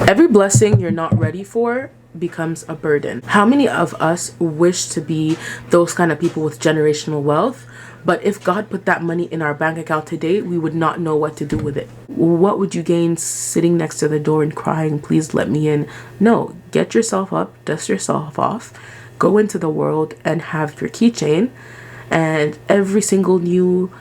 Every blessing you're not ready for becomes a burden. How many of us wish to be those kind of people with generational wealth? But if God put that money in our bank account today, we would not know what to do with it. What would you gain sitting next to the door and crying, please let me in? No, get yourself up, dust yourself off, go into the world and have your keychain, and every single new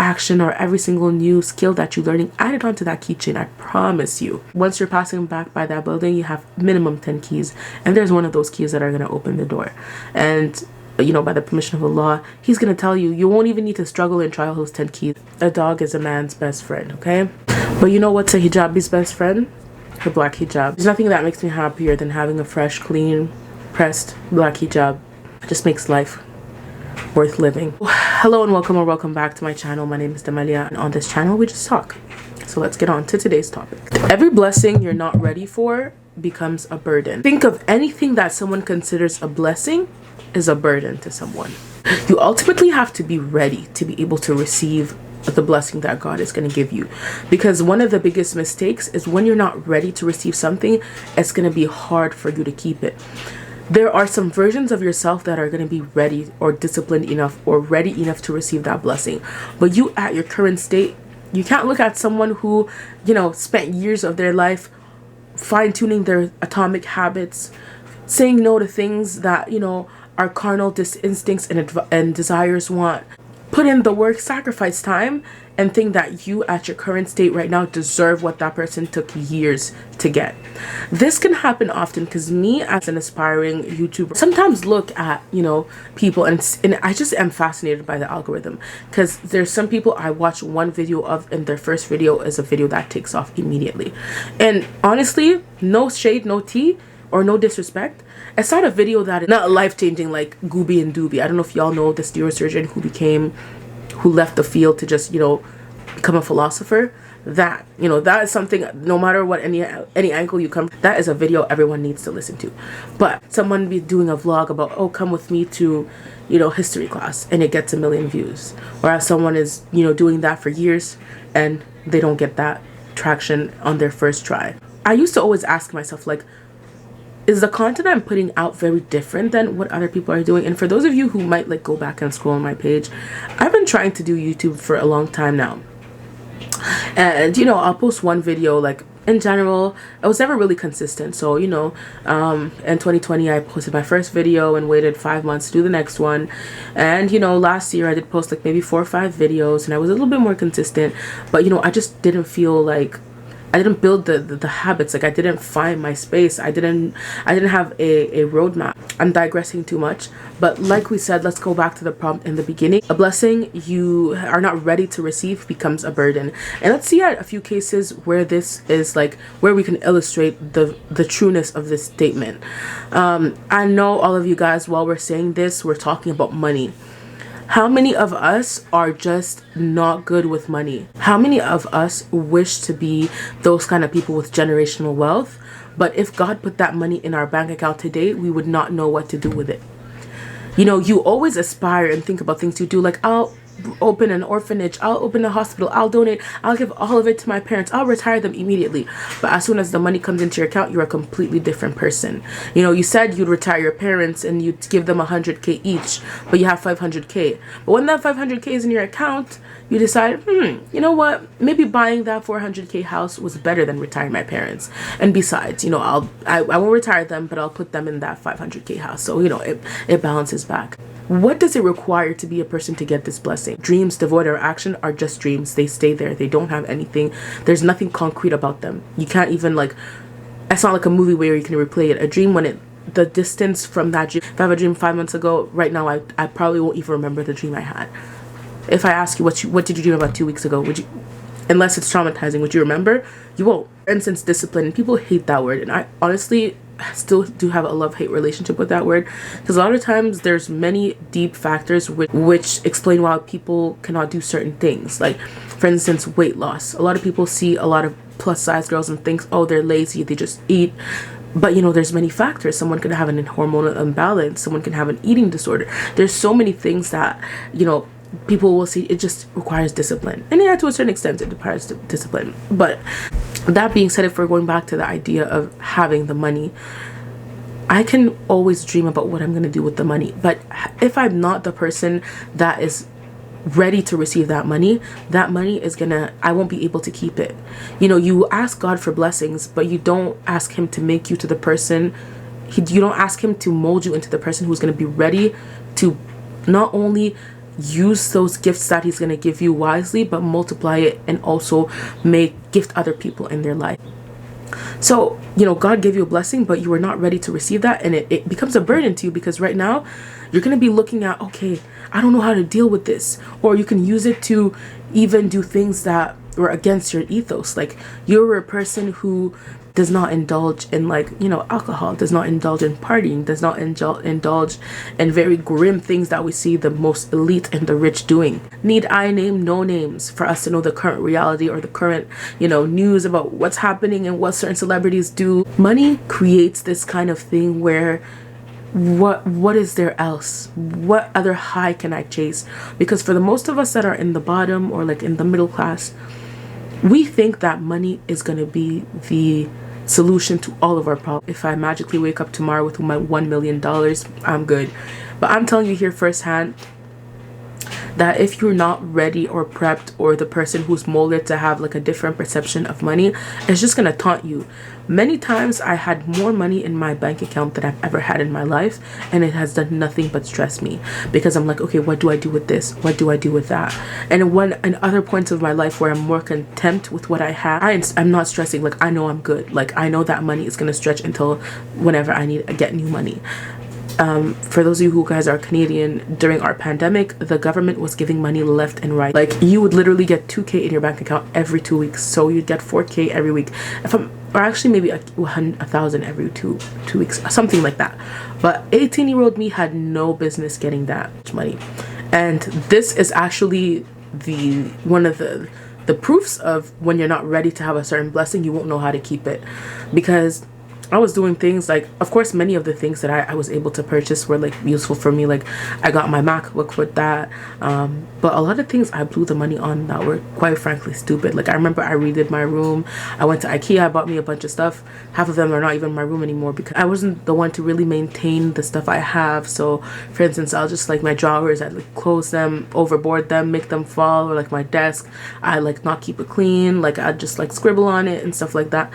action or every single new skill that you're learning, add it onto that keychain. I promise you, once you're passing back by that building, you have minimum 10 keys, and there's one of those keys that are going to open the door. And you know, by the permission of Allah, he's going to tell you, you won't even need to struggle and try all those 10 keys. A dog is a man's best friend, okay? But you know what's a hijabi's best friend? Her black hijab. There's nothing that makes me happier than having a fresh, clean, pressed black hijab. It just makes life worth living. Hello and welcome or welcome back to my channel. My name is Damalia, and on this channel we just talk. So let's get on to today's topic. Every blessing you're not ready for becomes a burden. Think of anything that someone considers a blessing is a burden to someone. You ultimately have to be ready to be able to receive the blessing that God is going to give you, because one of the biggest mistakes is when you're not ready to receive something, it's going to be hard for you to keep it. There are some versions of yourself that are going to be ready or disciplined enough or ready enough to receive that blessing, but you at your current state, you can't look at someone who, you know, spent years of their life fine-tuning their atomic habits, saying no to things that, you know, our carnal instincts and desires want. Put in the work, sacrifice time, and think that you at your current state right now deserve what that person took years to get. This can happen often because me as an aspiring YouTuber sometimes look at, you know, people and I just am fascinated by the algorithm, because there's some people I watch one video of and their first video is a video that takes off immediately. And honestly, no shade, no tea, or no disrespect, it's not a video that is not life-changing like Gooby and Doobie. I don't know if y'all know this neurosurgeon who left the field to just, you know, become a philosopher. That, you know, that is something, no matter what, any angle you come, that is a video everyone needs to listen to. But someone be doing a vlog about, oh, come with me to, you know, history class, and it gets 1 million views, whereas someone is, you know, doing that for years and they don't get that traction on their first try. I used to always ask myself, like, is the content I'm putting out very different than what other people are doing? And for those of you who might like go back and scroll on my page, I've been trying to do YouTube for a long time now. And, you know, I'll post one video, like, in general, I was never really consistent. So, you know, in 2020, I posted my first video and waited 5 months to do the next one. And, you know, last year I did post like maybe 4 or 5 videos and I was a little bit more consistent. But, you know, I just didn't feel like I didn't build the habits. Like, I didn't find my space. I didn't have a roadmap. I'm digressing too much, but like we said, let's go back to the prompt in the beginning. A blessing you are not ready to receive becomes a burden. And let's see a few cases where this is like, where we can illustrate the trueness of this statement. I know all of you guys, while we're saying this, we're talking about money. How many of us are just not good with money? How many of us wish to be those kind of people with generational wealth? But if God put that money in our bank account today, we would not know what to do with it. You know, you always aspire and think about things you do, like, I'll open an orphanage, I'll open a hospital, I'll donate, I'll give all of it to my parents, I'll retire them immediately. But as soon as the money comes into your account, you're a completely different person. You know, you said you'd retire your parents and you'd give them 100K each, but you have 500K. But when that 500K is in your account, you decide, you know what, maybe buying that 400K house was better than retiring my parents. And besides, you know, I won't retire them, but I'll put them in that 500K house. So, you know, it balances back. What does it require to be a person to get this blessing? Dreams devoid of action are just dreams. They stay there. They don't have anything. There's nothing concrete about them. You can't even, like, it's not like a movie where you can replay it. A dream, when the distance from that dream, if I have a dream 5 months ago, right now I probably won't even remember the dream I had. If I ask you what did you dream about 2 weeks ago, would you, unless it's traumatizing, would you remember? You won't. For instance, discipline. People hate that word, and I honestly still do have a love-hate relationship with that word, because a lot of times there's many deep factors which explain why people cannot do certain things. Like, for instance, weight loss. A lot of people see a lot of plus-size girls and think, oh, they're lazy, they just eat. But, you know, there's many factors. Someone could have an hormonal imbalance. Someone can have an eating disorder. There's so many things that, you know, people will see it just requires discipline. And yeah, to a certain extent it requires discipline. But that being said, if we're going back to the idea of having the money, I can always dream about what I'm going to do with the money. But if I'm not the person that is ready to receive that money is gonna, I won't be able to keep it. You know, you ask God for blessings, but you don't ask him to make you to the person, you don't ask him to mold you into the person who's going to be ready to not only use those gifts that he's going to give you wisely, but multiply it and also gift other people in their life. So, you know, God gave you a blessing, but you were not ready to receive that, and it becomes a burden to you, because right now you're going to be looking at, okay, I don't know how to deal with this. Or you can use it to even do things that were against your ethos. Like, you're a person who does not indulge in, like, you know, alcohol, does not indulge in partying, does not indulge in very grim things that we see the most elite and the rich doing. Need I name no names for us to know the current reality or the current, you know, news about what's happening and what certain celebrities do? Money creates this kind of thing where what is there else? What other high can I chase? Because for the most of us that are in the bottom or like in the middle class, we think that money is going to be the solution to all of our problems. If I magically wake up tomorrow with my $1 million, I'm good. But I'm telling you here firsthand that if you're not ready or prepped, or the person who's molded to have like a different perception of money, it's just gonna taunt you. Many times I had more money in my bank account than I've ever had in my life, and it has done nothing but stress me, because I'm like, okay, what do I do with this? What do I do with that? And when in other points of my life where I'm more content with what I have, I'm not stressing. Like, I know I'm good. Like, I know that money is gonna stretch until whenever I get new money. For those of you who guys are Canadian, during our pandemic, the government was giving money left and right. Like, you would literally get 2K in your bank account every 2 weeks. So you'd get 4K every week. Or actually maybe 1,000 every two weeks, something like that. But 18-year-old me had no business getting that much money. And this is actually one of the proofs of when you're not ready to have a certain blessing, you won't know how to keep it. Because I was doing things like, of course, many of the things that I was able to purchase were like useful for me. Like, I got my MacBook with that. But a lot of things I blew the money on that were quite frankly stupid. Like, I remember I redid my room. I went to IKEA, I bought me a bunch of stuff. Half of them are not even in my room anymore because I wasn't the one to really maintain the stuff I have. So for instance, I'll just like my drawers, I'd like close them, overboard them, make them fall. Or like my desk, I like not keep it clean. Like, I'd just like scribble on it and stuff like that.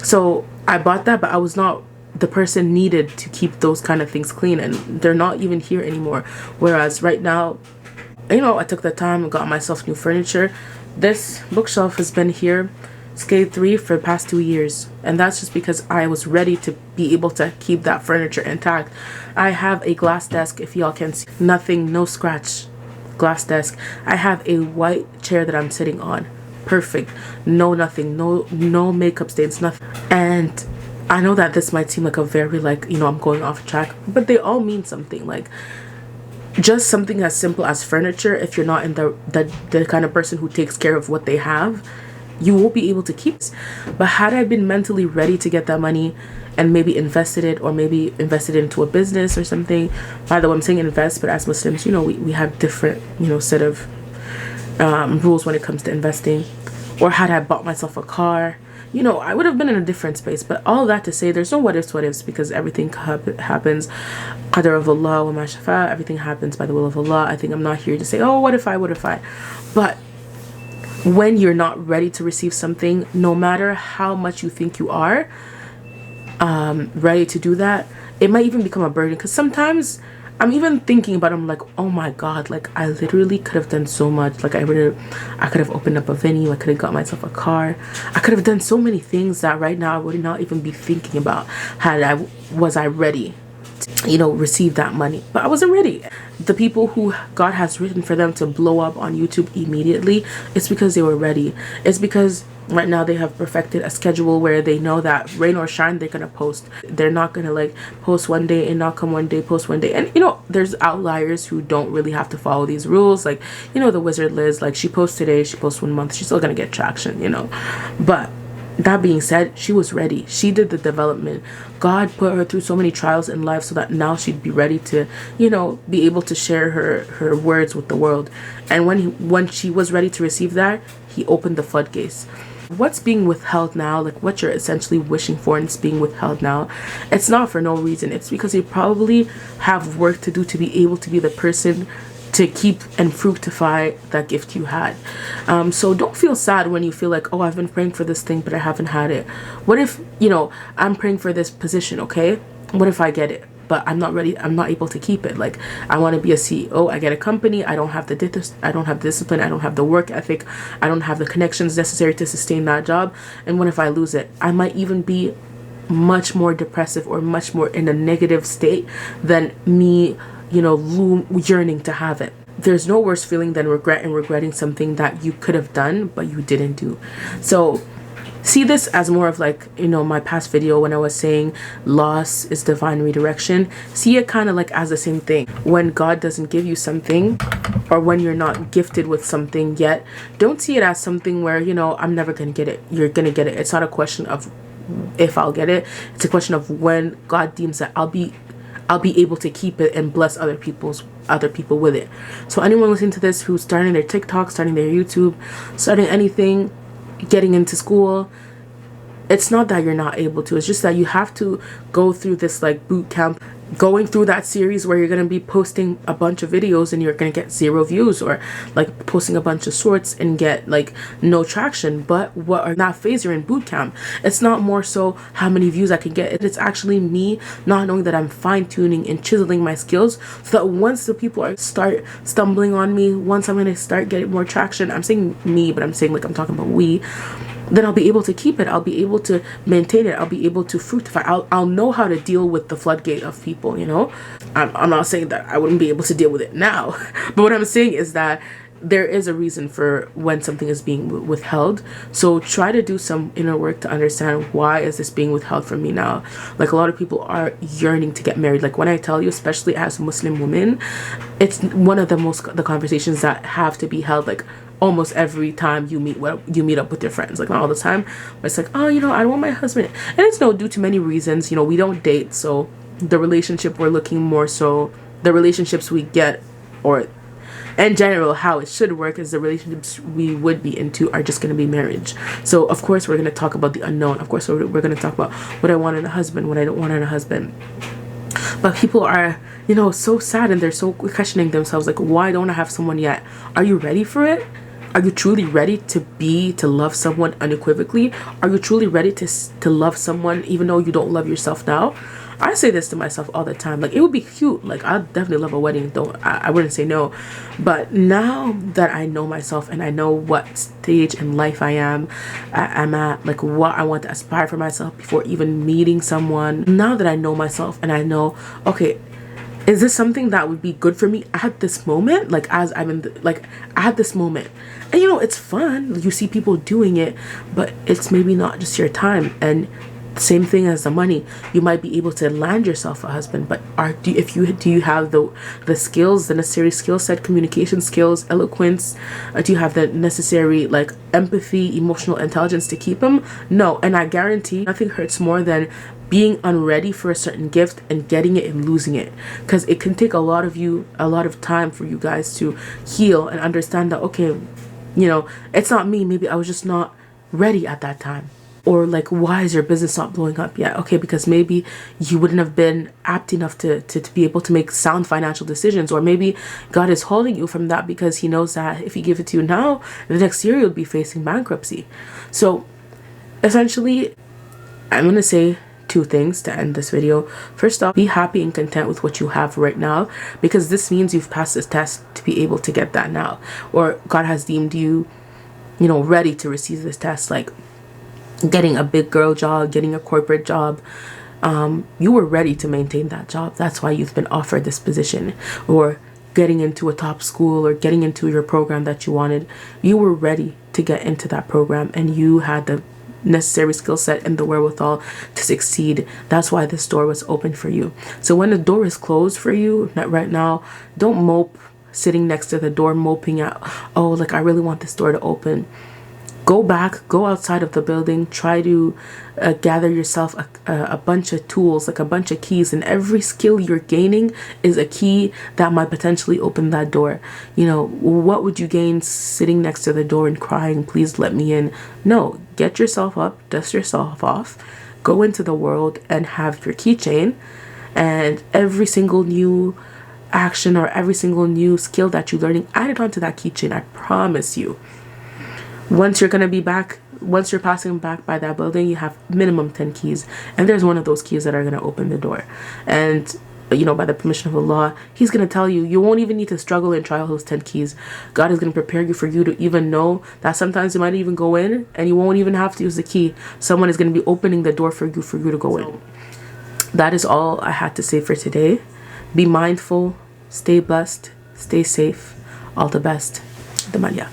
So I bought that, but I was not the person needed to keep those kind of things clean, and they're not even here anymore. Whereas right now, you know, I took the time and got myself new furniture. This bookshelf has been here, scale 3, for the past 2 years, and that's just because I was ready to be able to keep that furniture intact. I have a glass desk, if y'all can see, nothing, no scratch, glass desk. I have a white chair that I'm sitting on. Perfect. No nothing, no makeup stains, nothing. And I know that this might seem like a very, like, you know, I'm going off track, but they all mean something. Like, just something as simple as furniture, if you're not in the kind of person who takes care of what they have, you won't be able to keep it. But had I been mentally ready to get that money and maybe invested it, or maybe invested into a business or something. By the way, I'm saying invest, but as Muslims, you know, we have different, you know, set of rules when it comes to investing. Or had I bought myself a car, you know, I would have been in a different space. But all that to say, there's no what ifs, because everything happens. Qadar of Allah wa ma shafa, everything happens by the will of Allah. I think I'm not here to say, oh, what if I. But when you're not ready to receive something, no matter how much you think you are ready to do that, it might even become a burden. Because sometimes I'm even thinking about it, I'm like, oh my God, like, I literally could have done so much. Like, I could have opened up a venue, I could have got myself a car, I could have done so many things that right now I would not even be thinking about was I ready to, you know, receive that money. But I wasn't ready. The people who God has written for them to blow up on YouTube immediately, it's because they were ready. It's because right now they have perfected a schedule where they know that rain or shine, they're gonna post. They're not gonna like post one day and not come one day, post one day. And you know, there's outliers who don't really have to follow these rules. Like, you know, the Wizard Liz, like, she posts today, she posts 1 month, she's still gonna get traction, you know. But That being said, she was ready. She did the development. God put her through so many trials in life so that now she'd be ready to, be able to share her words with the world. And when she was ready to receive that, he opened the floodgates. What's being withheld now, like what you're essentially wishing for and it's being withheld now, it's not for no reason. It's because you probably have work to do to be able to be the person to keep and fructify that gift you had. So don't feel sad when you feel like, oh, I've been praying for this thing but I haven't had it. What if, I'm praying for this position, okay? What if I get it but I'm not ready, I'm not able to keep it? Like, I want to be a CEO, I get a company, I don't have the discipline, I don't have the work ethic, I don't have the connections necessary to sustain that job. And what if I lose it? I might even be much more depressive or much more in a negative state than me yearning to have it. There's no worse feeling than regret and regretting something that you could have done but you didn't do. So see this as more of like, my past video when I was saying loss is divine redirection. See it kind of like as the same thing. When God doesn't give you something, or when you're not gifted with something yet, don't see it as something where, I'm never gonna get it. You're gonna get it. It's not a question of if I'll get it. It's a question of when God deems that I'll be able to keep it and bless other people with it. So anyone listening to this who's starting their TikTok, starting their YouTube, starting anything, getting into school, it's not that you're not able to. It's just that you have to go through this like boot camp, going through that series where you're going to be posting a bunch of videos and you're going to get 0 views, or like posting a bunch of shorts and get like no traction. But what are that phase you're in boot camp, it's not more so how many views I can get. It's actually me not knowing that I'm fine-tuning and chiseling my skills so that once the people start stumbling on me, once I'm going to start getting more traction, I'm saying me, but I'm saying like I'm talking about we, then I'll be able to keep it. I'll be able to maintain it. I'll be able to fructify. I'll know how to deal with the floodgate of people, I'm not saying that I wouldn't be able to deal with it now. But what I'm saying is that there is a reason for when something is being withheld. So try to do some inner work to understand, why is this being withheld from me now? Like, a lot of people are yearning to get married. Like, when I tell you, especially as Muslim women, it's one of the conversations that have to be held, like, almost every time you meet up with your friends. Like, not all the time, but it's like, oh, I want my husband. And it's due to many reasons. We don't date, so the relationship we're looking more so, the relationships we get, or in general how it should work, is the relationships we would be into are just going to be marriage. So of course we're going to talk about the unknown. Of course we're going to talk about what I want in a husband, what I don't want in a husband. But people are, so sad, and they're so questioning themselves, like, why don't I have someone yet? Are you ready for it? Are you truly ready to love someone unequivocally? Are you truly ready to love someone even though you don't love yourself now? I say this to myself all the time. Like, it would be cute. Like, I'd definitely love a wedding, though. I wouldn't say no. But now that I know myself and I know what stage in life I'm at, like, what I want to aspire for myself before even meeting someone. Now that I know myself and I know, okay, is this something that would be good for me at this moment? Like, as I'm in, at this moment. And, it's fun. You see people doing it, but it's maybe not just your time. And same thing as the money. You might be able to land yourself a husband, but do you have the skills, the necessary skill set, communication skills, eloquence? Do you have the necessary like empathy, emotional intelligence to keep him? No. And I guarantee nothing hurts more than being unready for a certain gift and getting it and losing it, because it can take a lot of time for you guys to heal and understand that, okay, it's not me, maybe I was just not ready at that time. Or like, why is your business not blowing up yet? Okay, because maybe you wouldn't have been apt enough to be able to make sound financial decisions. Or maybe God is holding you from that because he knows that if he gives it to you now, the next year you'll be facing bankruptcy. So essentially, I'm going to say 2 things to end this video. First off, be happy and content with what you have right now, because this means you've passed this test to be able to get that now. Or God has deemed you, ready to receive this test. Like, getting a big girl job, getting a corporate job, you were ready to maintain that job. That's why you've been offered this position. Or getting into a top school, or getting into your program that you wanted. You were ready to get into that program, and you had the necessary skill set and the wherewithal to succeed. That's why this door was open for you. So when the door is closed for you right now, don't mope sitting next to the door, moping at, oh, like, I really want this door to open. Go back, go outside of the building, try to gather yourself a bunch of tools, like a bunch of keys, and every skill you're gaining is a key that might potentially open that door. You know, what would you gain sitting next to the door and crying, please let me in? No, get yourself up, dust yourself off, go into the world and have your keychain, and every single new action or every single new skill that you're learning, add it onto that keychain. I promise you, once you're passing back by that building, you have minimum 10 keys, and there's one of those keys that are going to open the door. And you know, by the permission of Allah, He's going to tell you, you won't even need to struggle and try all those 10 keys. God is going to prepare you for you to even know that sometimes you might even go in and you won't even have to use the key. Someone is going to be opening the door for you to go in. That is all I had to say for today. Be mindful, stay blessed, stay safe. All the best. The Malia.